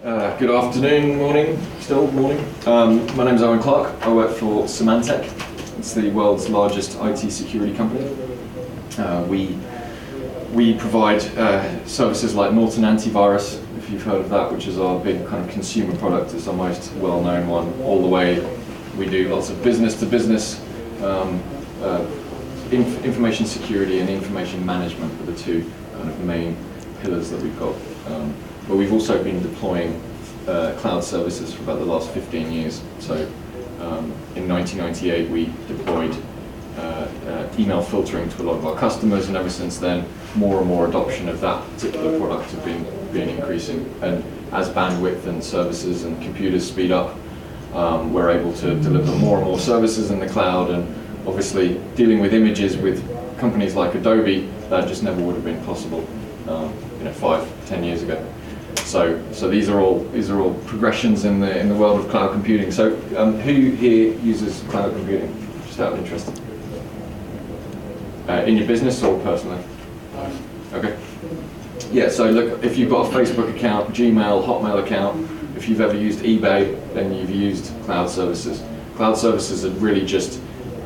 Good afternoon, morning, still morning. My name is Owen Clark. I work for Symantec. It's the world's largest IT security company. We provide services like Norton Antivirus, if you've heard of that, which is our big kind of consumer product. It's our most well-known one. All the way, we do lots of business-to-business information security and information management are the two kind of main pillars that we've got. But we've also been deploying cloud services for about the last 15 years. So in 1998 we deployed email filtering to a lot of our customers, and ever since then more and more adoption of that particular product have been increasing. And as bandwidth and services and computers speed up, we're able to deliver more and more services in the cloud. And obviously dealing with images with companies like Adobe, that just never would have been possible 5-10 years ago. So these are all progressions in the world of cloud computing. So who here uses cloud computing, just out of interest? In your business or personally? Okay. Yeah, so look, if you've got a Facebook account, Gmail, Hotmail account, if you've ever used eBay, then you've used cloud services. Cloud services are really just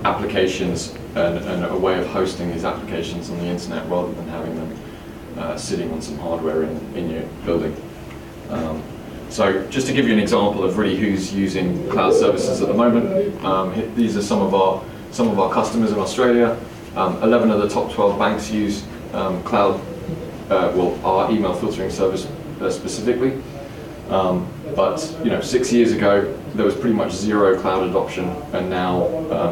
applications and a way of hosting these applications on the internet rather than having them sitting on some hardware in your building. So just to give you an example of really who's using cloud services at the moment, these are some of our customers in Australia. 11 of the top 12 banks use cloud, our email filtering service specifically. But 6 years ago there was pretty much zero cloud adoption, and now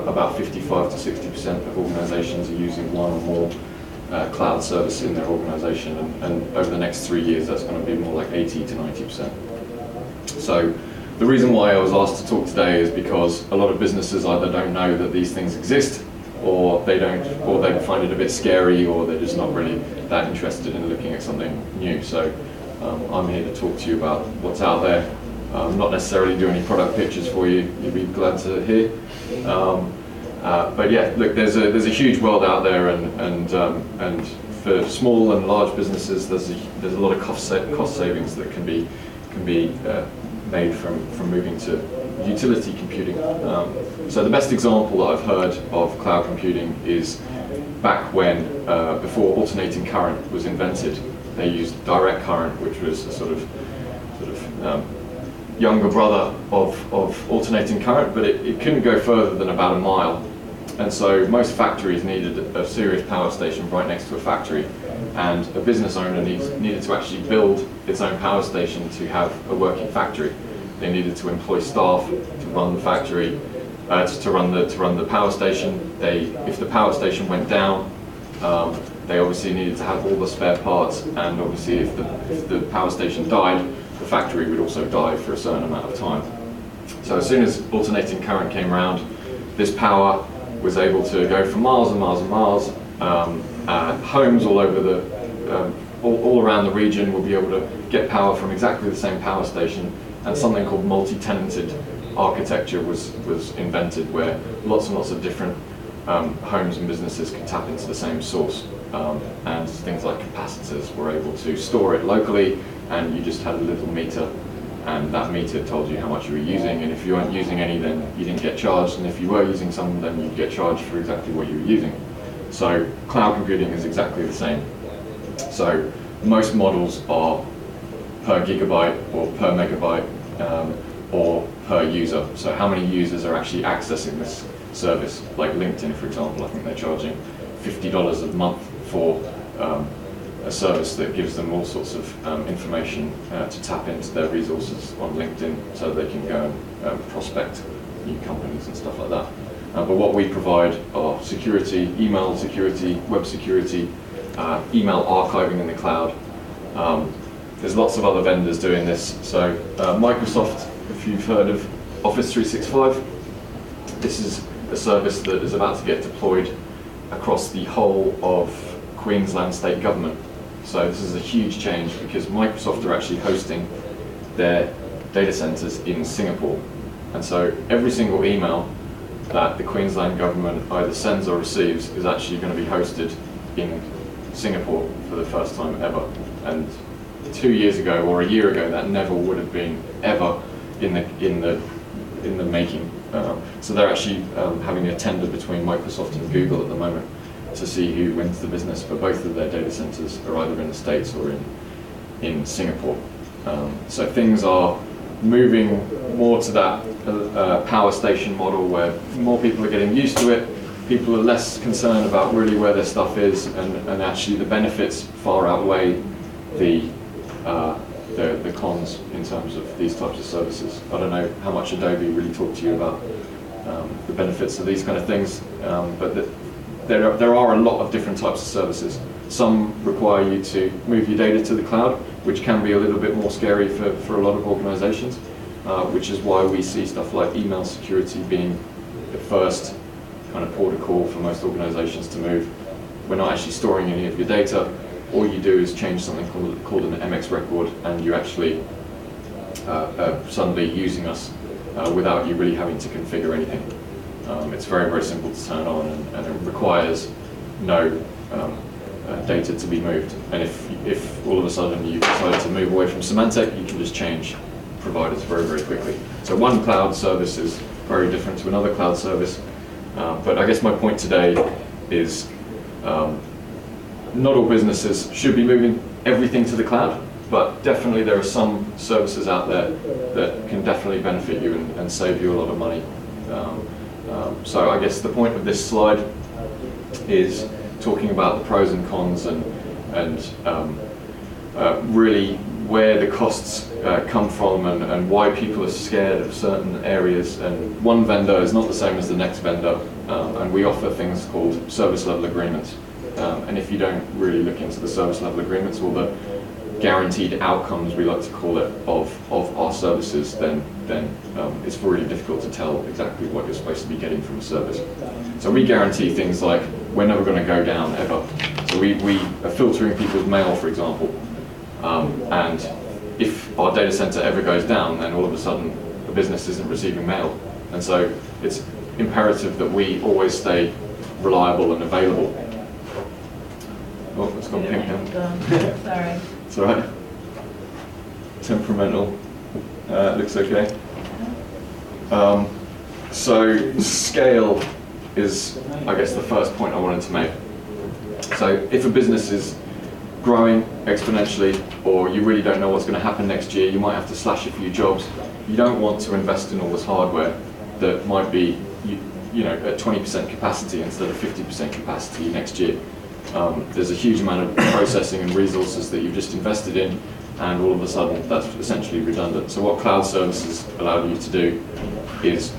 about 55 to 60% of organizations are using one or more cloud service in their organization, and over the next 3 years that's going to be more like 80 to 90%. So the reason why I was asked to talk today is because a lot of businesses either don't know that these things exist, or they find it a bit scary, or they're just not really that interested in looking at something new. So I'm here to talk to you about what's out there. Not necessarily do any product pitches for you, you'd be glad to hear. But yeah, look, there's a huge world out there, and for small and large businesses, there's a lot of cost savings that can be made from moving to utility computing. So the best example that I've heard of cloud computing is back when, before alternating current was invented, they used direct current, which was a sort of younger brother of alternating current, but it couldn't go further than about a mile. And so most factories needed a serious power station right next to a factory, and a business owner needed to actually build its own power station to have a working factory. They needed to employ staff to run the factory, to run the power station. If the power station went down, they obviously needed to have all the spare parts, and obviously if the power station died, the factory would also die for a certain amount of time. So as soon as alternating current came around, this power was able to go for miles and miles and miles. Homes all over all around the region will be able to get power from exactly the same power station, and something called multi-tenanted architecture was invented, where lots and lots of different homes and businesses could tap into the same source. And things like capacitors were able to store it locally, and you just had a little meter, and that meter told you how much you were using, and if you weren't using any, then you didn't get charged, and if you were using some, then you'd get charged for exactly what you were using. So cloud computing is exactly the same. So most models are per gigabyte or per megabyte or per user. So how many users are actually accessing this service? Like LinkedIn, for example, I think they're charging $50 a month for a service that gives them all sorts of information to tap into their resources on LinkedIn, so they can go and prospect new companies and stuff like that. But what we provide are security, email security, web security, email archiving in the cloud. There's lots of other vendors doing this. So Microsoft, if you've heard of Office 365, this is a service that is about to get deployed across the whole of Queensland state government. So this is a huge change, because Microsoft are actually hosting their data centers in Singapore. And so every single email that the Queensland government either sends or receives is actually going to be hosted in Singapore for the first time ever. And 2 years ago or a year ago, that never would have been ever in the making. So they're actually having a tender between Microsoft and Google at the moment to see who wins the business for both of their data centers, are either in the States or in Singapore. So things are moving more to that power station model where more people are getting used to it. People are less concerned about really where their stuff is, and actually the benefits far outweigh the cons in terms of these types of services. I don't know how much Adobe really talked to you about the benefits of these kind of things, but there are a lot of different types of services. Some require you to move your data to the cloud, which can be a little bit more scary for a lot of organizations, which is why we see stuff like email security being the first kind of port of call for most organizations to move. We're not actually storing any of your data. All you do is change something called an MX record, and you actually suddenly using us without you really having to configure anything. It's very, very simple to turn on, and it requires no data to be moved. And if all of a sudden you decide to move away from Symantec, you can just change providers very, very quickly. So one cloud service is very different to another cloud service. But I guess my point today is not all businesses should be moving everything to the cloud, but definitely there are some services out there that can definitely benefit you and save you a lot of money. So I guess the point of this slide is talking about the pros and cons and really where the costs come from and why people are scared of certain areas. And one vendor is not the same as the next vendor, and we offer things called service level agreements. And if you don't really look into the service level agreements or the guaranteed outcomes, we like to call it, of our services, then it's really difficult to tell exactly what you're supposed to be getting from a service. So we guarantee things like we're never going to go down ever. So we are filtering people's mail, for example, and if our data center ever goes down, then all of a sudden the business isn't receiving mail. And so it's imperative that we always stay reliable and available. Oh, it's gone pink now. Sorry. It's all right. Temperamental. Looks okay. So scale is, I guess, the first point I wanted to make. So if a business is growing exponentially, or you really don't know what's going to happen next year, you might have to slash a few jobs. You don't want to invest in all this hardware that might be, you know, at 20% capacity instead of 50% capacity next year. There's a huge amount of processing and resources that you've just invested in, and all of a sudden that's essentially redundant. So what cloud services allow you to do is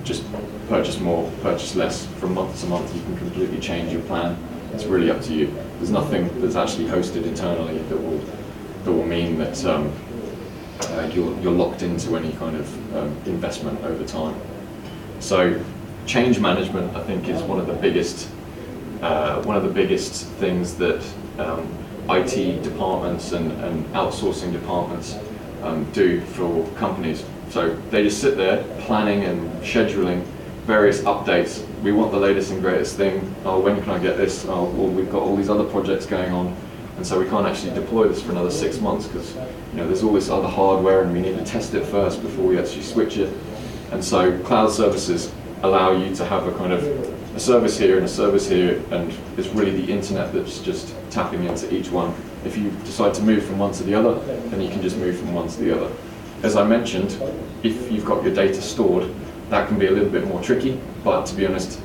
just purchase more, purchase less. From month to month you can completely change your plan. It's really up to you. There's nothing that's actually hosted internally that will mean that you're locked into any kind of investment over time. So change management, I think, is one of the biggest things that IT departments and outsourcing departments do for companies. So they just sit there planning and scheduling various updates. We want the latest and greatest thing. Oh, when can I get this? Oh, well, we've got all these other projects going on, and so we can't actually deploy this for another 6 months because, you know, there's all this other hardware and we need to test it first before we actually switch it. And so cloud services allow you to have a kind of a service here and a service here, and it's really the internet that's just tapping into each one. If you decide to move from one to the other, then you can just move from one to the other. As I mentioned, if you've got your data stored, that can be a little bit more tricky, but to be honest,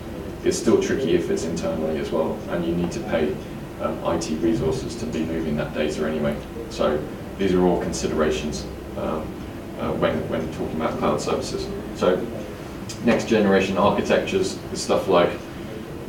it's still tricky if it's internally as well, and you need to pay IT resources to be moving that data anyway. So these are all considerations when talking about cloud services. So next generation architectures is stuff like,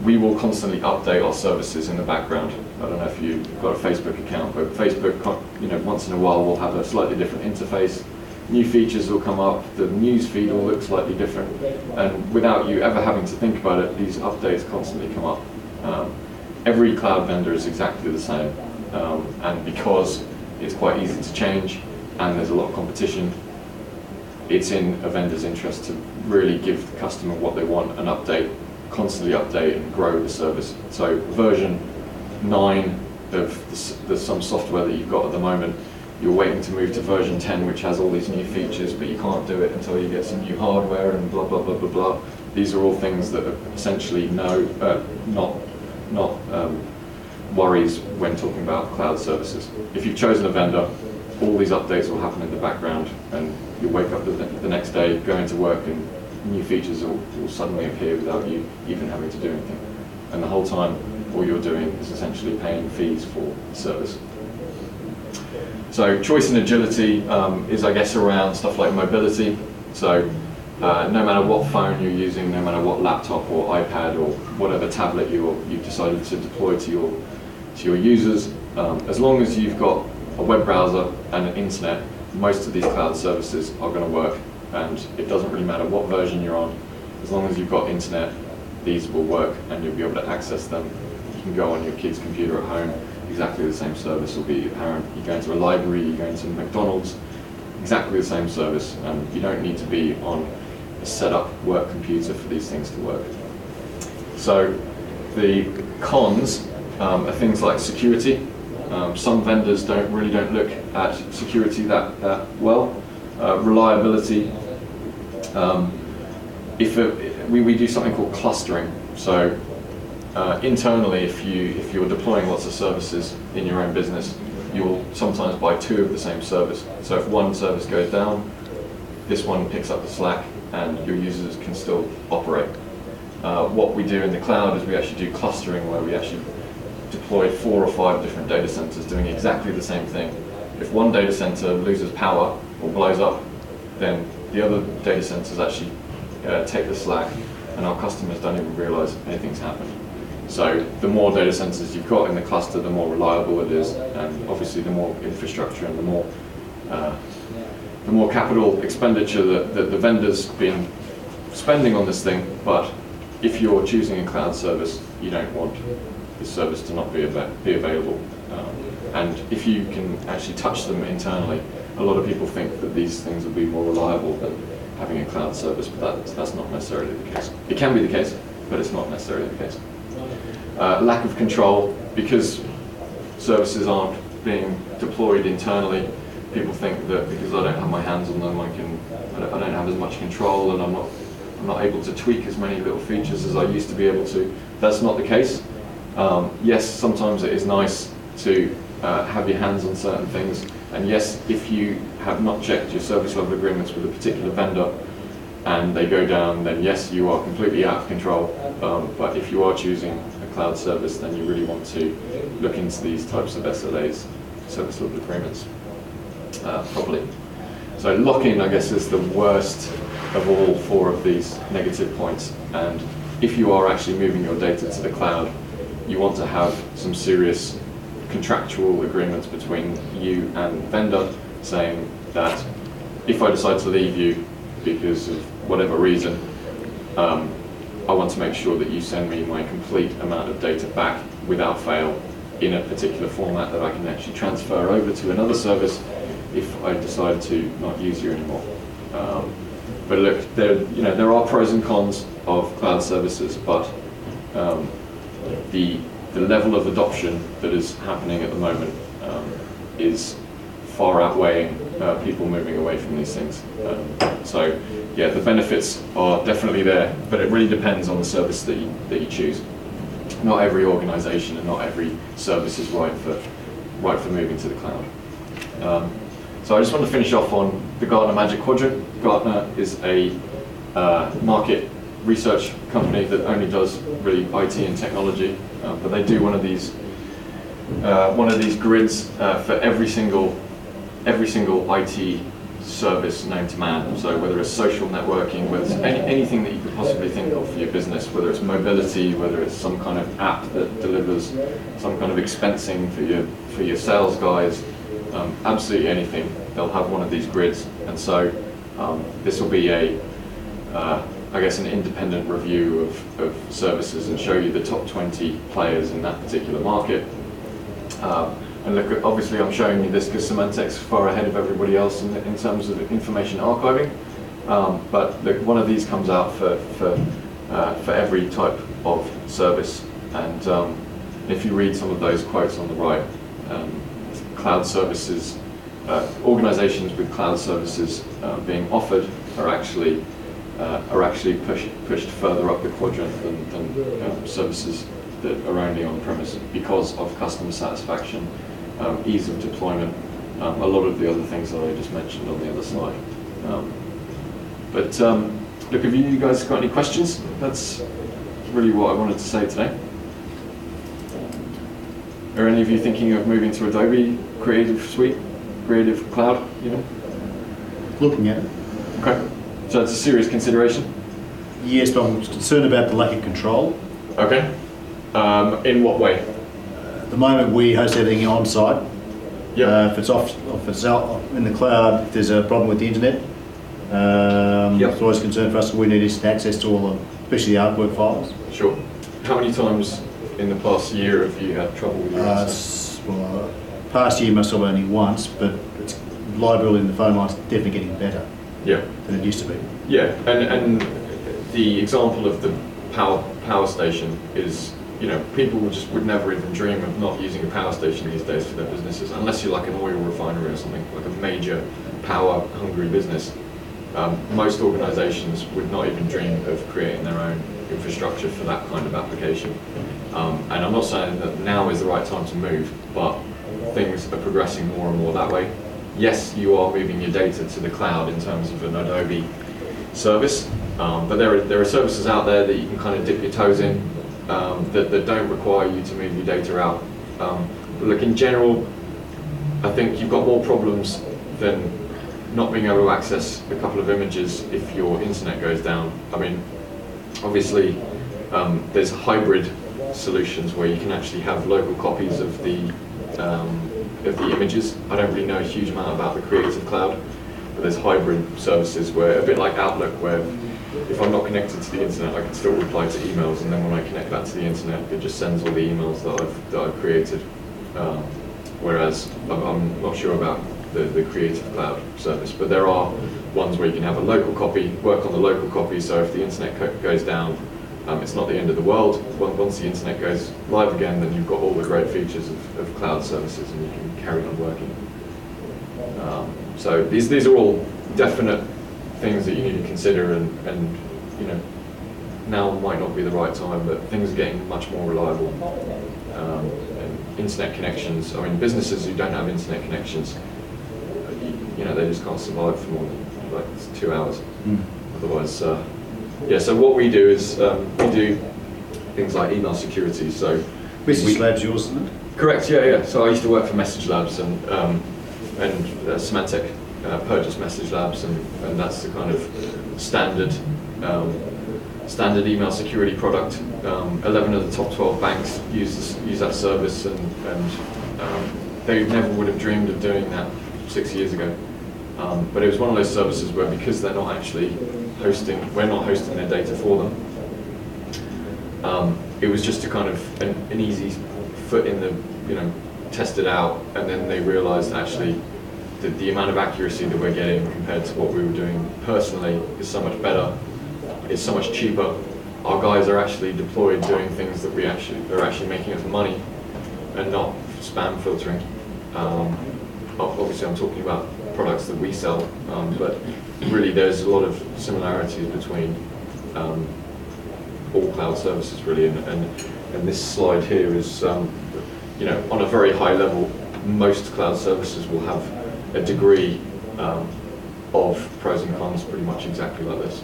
we will constantly update our services in the background. I don't know if you've got a Facebook account, but Facebook, you know, once in a while will have a slightly different interface. New features will come up, the news feed will look slightly different, and without you ever having to think about it, these updates constantly come up. Every cloud vendor is exactly the same, and because it's quite easy to change and there's a lot of competition, it's in a vendor's interest to really give the customer what they want and update, constantly update and grow the service. So version 9 some software that you've got at the moment. You're waiting to move to version 10, which has all these new features, but you can't do it until you get some new hardware and blah, blah, blah, blah, blah. These are all things that are essentially not worries when talking about cloud services. If you've chosen a vendor, all these updates will happen in the background, and you wake up the next day, go into work, and new features will suddenly appear without you even having to do anything. And the whole time, all you're doing is essentially paying fees for the service. So choice and agility is, I guess, around stuff like mobility. So no matter what phone you're using, no matter what laptop or iPad or whatever tablet you've decided to deploy to your users, as long as you've got a web browser and an internet, most of these cloud services are going to work, and it doesn't really matter what version you're on. As long as you've got internet, these will work and you'll be able to access them. You can go on your kid's computer at home, exactly the same service will be apparent. You go into a library, you go into McDonald's, exactly the same service, and you don't need to be on a set-up work computer for these things to work. So the cons are things like security. Some vendors really don't look at security that well. Reliability. We do something called clustering. So internally, if you're deploying lots of services in your own business, you will sometimes buy two of the same service. So if one service goes down, this one picks up the slack, and your users can still operate. What we do in the cloud is we actually do clustering, where we actually deploy 4 or 5 different data centers doing exactly the same thing. If one data center loses power or blows up, then the other data centers actually take the slack, and our customers don't even realize anything's happened. So the more data centers you've got in the cluster, the more reliable it is, and obviously the more infrastructure and the more capital expenditure that the vendor's been spending on this thing. But if you're choosing a cloud service, you don't want the service to not be available. And if you can actually touch them internally, a lot of people think that these things will be more reliable than having a cloud service, but that's not necessarily the case. It can be the case, but it's not necessarily the case. Lack of control, because services aren't being deployed internally. People think that because I don't have my hands on them, I don't have as much control, and I'm not able to tweak as many little features as I used to be able to. That's not the case. Yes, sometimes it is nice to have your hands on certain things, and yes, if you have not checked your service level agreements with a particular vendor and they go down, then yes, you are completely out of control. But if you are choosing a cloud service, then you really want to look into these types of SLAs, service level agreements, properly. So lock-in, I guess, is the worst of all 4 of these negative points. And if you are actually moving your data to the cloud, you want to have some serious contractual agreements between you and vendor, saying that if I decide to leave you because of whatever reason, I want to make sure that you send me my complete amount of data back without fail in a particular format that I can actually transfer over to another service if I decide to not use you anymore. But look, there are pros and cons of cloud services, but the level of adoption that is happening at the moment is far outweighing people moving away from these things. So yeah, the benefits are definitely there, but it really depends on the service that you choose. Not every organization and not every service is right for moving to the cloud. So I just want to finish off on the Gartner Magic Quadrant. Gartner is a market research company that only does really IT and technology, but they do one of these grids for every single IT service known to man. So whether it's social networking, whether it's anything that you could possibly think of for your business, whether it's mobility, whether it's some kind of app that delivers some kind of expensing for your sales guys, absolutely anything, they'll have one of these grids. And so this will be I guess an independent review of services and show you the top 20 players in that particular market. And look, obviously I'm showing you this because Symantec's far ahead of everybody else in terms of information archiving. But look, one of these comes out for every type of service. And And if you read some of those quotes on the right, cloud services, organizations with cloud services being offered are actually pushed further up the quadrant than services that are only on-premise because of customer satisfaction, ease of deployment, a lot of the other things that I just mentioned on the other slide. Look, have you guys got any questions? That's really what I wanted to say today. Are any of you thinking of moving to Adobe Creative Suite, Creative Cloud, even? Looking at it. Okay. So it's a serious consideration? Yes, but I'm concerned about the lack of control. Okay. In what way? At the moment, we host everything on site. Yeah. If it's out in the cloud, if there's a problem with the internet, it's always a concern for us. We need instant access to all the, especially the artwork files. Sure. How many times in the past year have you had trouble with your well, past year must have only once, but it's reliability in the phone line's definitely getting better. Yeah. Than it used to be. Yeah, and the example of the power station is, people would never even dream of not using a power station these days for their businesses, unless you're like an oil refinery or something, like a major power-hungry business. Most organizations would not even dream of creating their own infrastructure for that kind of application. And I'm not saying that now is the right time to move, but things are progressing more and more that way. Yes, you are moving your data to the cloud in terms of an Adobe service, but there are services out there that you can kind of dip your toes in that don't require you to move your data out. But look, in general, I think you've got more problems than not being able to access a couple of images if your internet goes down. I mean, obviously, there's hybrid solutions where you can actually have local copies of the images. I don't really know a huge amount about the Creative Cloud, but there's hybrid services where, a bit like Outlook, where if I'm not connected to the internet, I can still reply to emails, and then when I connect that to the internet, it just sends all the emails that I've created. Whereas I'm not sure about the Creative Cloud service, but there are ones where you can have a local copy, work on the local copy, so if the internet goes down, it's not the end of the world. Once the internet goes live again, then you've got all the great features of cloud services and you can carry on working. So these are all definite things that you need to consider, and now might not be the right time, but things are getting much more reliable. And internet connections, I mean, businesses who don't have internet connections, they just can't survive for more than like 2 hours. Otherwise, so what we do is we do things like email security. So MessageLabs yours, isn't it? Correct. Yeah. So I used to work for MessageLabs, and Symantec purchased MessageLabs, and that's the kind of standard email security product. 11 of the top 12 banks use that service, and they never would have dreamed of doing that 6 years ago. But it was one of those services where, because they're not actually we're not hosting their data for them, it was just a kind of an easy foot in the, test it out, and then they realized actually the amount of accuracy that we're getting compared to what we were doing personally is so much better, it's so much cheaper. Our guys are actually deployed doing things that are actually making us money and not spam filtering. Obviously I'm talking about products that we sell, but really there's a lot of similarities between all cloud services really, and this slide here is, on a very high level, most cloud services will have a degree of pros and cons, pretty much exactly like this.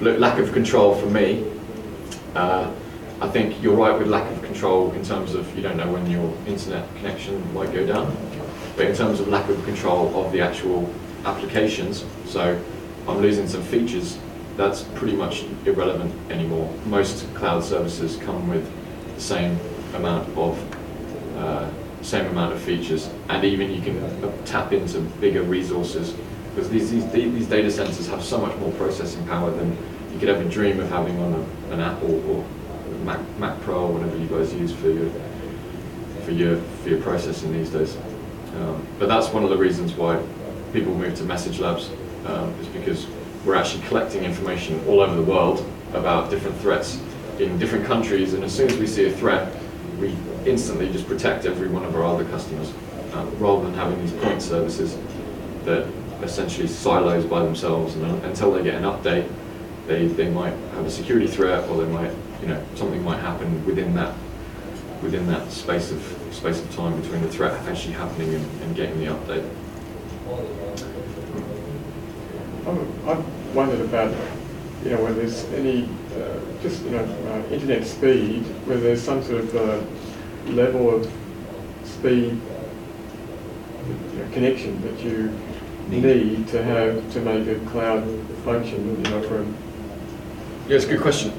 Lack of control for me, I think you're right with lack of control in terms of you don't know when your internet connection might go down, but in terms of lack of control of the actual applications, so I'm losing some features, that's pretty much irrelevant anymore. Most cloud services come with the same amount of features, and even you can tap into bigger resources, because these data centers have so much more processing power than you could ever dream of having on an Apple or Mac Pro or whatever you guys use for your processing these days. But that's one of the reasons why people move to MessageLabs, is because we're actually collecting information all over the world about different threats, in different countries, and as soon as we see a threat, we instantly just protect every one of our other customers, rather than having these point services that essentially silos by themselves, and until they get an update, they might have a security threat, or they might, something might happen within that space of time between the threat actually happening and getting the update. I've wondered about, whether there's any, internet speed, whether there's some sort of level of speed connection that you need to have to make a cloud function, Yeah, it's a good question.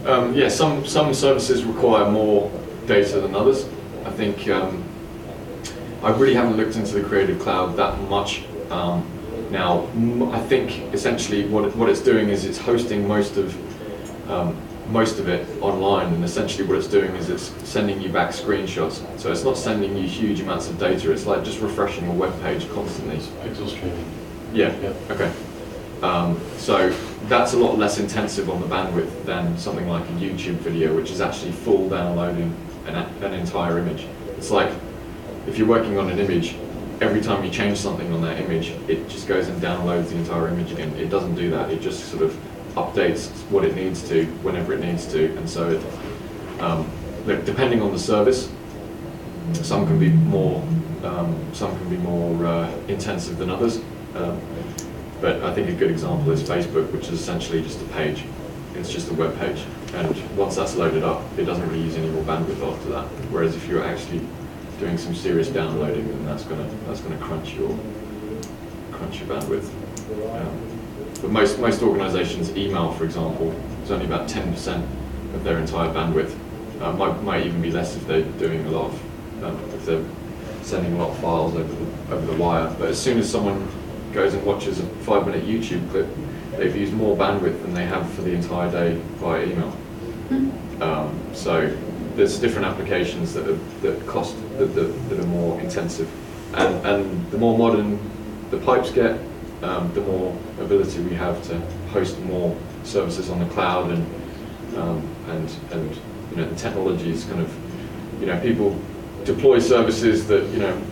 Some services require more data than others. I think I really haven't looked into the Creative Cloud that much. Now, I think essentially what it's doing is it's hosting most of it online, and essentially what it's doing is it's sending you back screenshots. So it's not sending you huge amounts of data. It's like just refreshing a web page constantly. Pixel streaming. Yeah. Okay. So that's a lot less intensive on the bandwidth than something like a YouTube video, which is actually full downloading an entire image. It's like if you're working on an image, every time you change something on that image, it just goes and downloads the entire image again. It doesn't do that. It just sort of updates what it needs to whenever it needs to. And so, depending on the service, some can be more intensive than others. But I think a good example is Facebook, which is essentially just a page. It's just a web page, and once that's loaded up, it doesn't really use any more bandwidth after that. Whereas if you're actually doing some serious downloading, then that's gonna crunch your bandwidth. But most organisations, email, for example, is only about 10% of their entire bandwidth. Might even be less if they're doing a lot of, if they're sending a lot of files over the wire. But as soon as someone goes and watches a 5-minute YouTube clip, they've used more bandwidth than they have for the entire day via email. So there's different applications that are more intensive, and the more modern the pipes get, the more ability we have to host more services on the cloud, and the technology is kind of, people deploy services that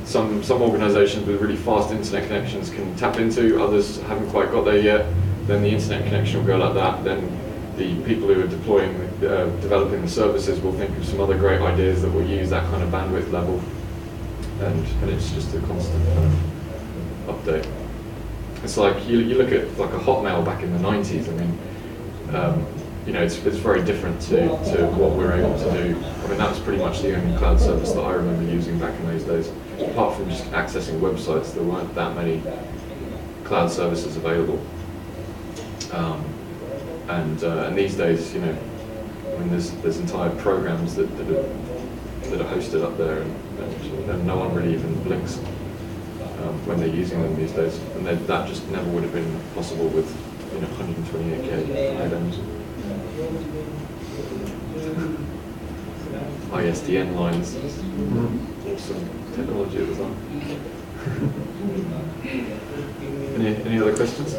some organisations with really fast internet connections can tap into. Others haven't quite got there yet. Then the internet connection will go like that. Then the people who are developing the services will think of some other great ideas that will use that kind of bandwidth level, and it's just a constant kind of update. It's like you look at like a Hotmail back in the 90s. I mean, it's very different to what we're able to do. I mean, that was pretty much the only cloud service that I remember using back in those days. Apart from just accessing websites, there weren't that many cloud services available. And these days, I mean, there's entire programs that are hosted up there, and no one really even blinks when they're using them these days. And that just never would have been possible with 128K items. ISDN lines, awesome technology at the time. Any other questions?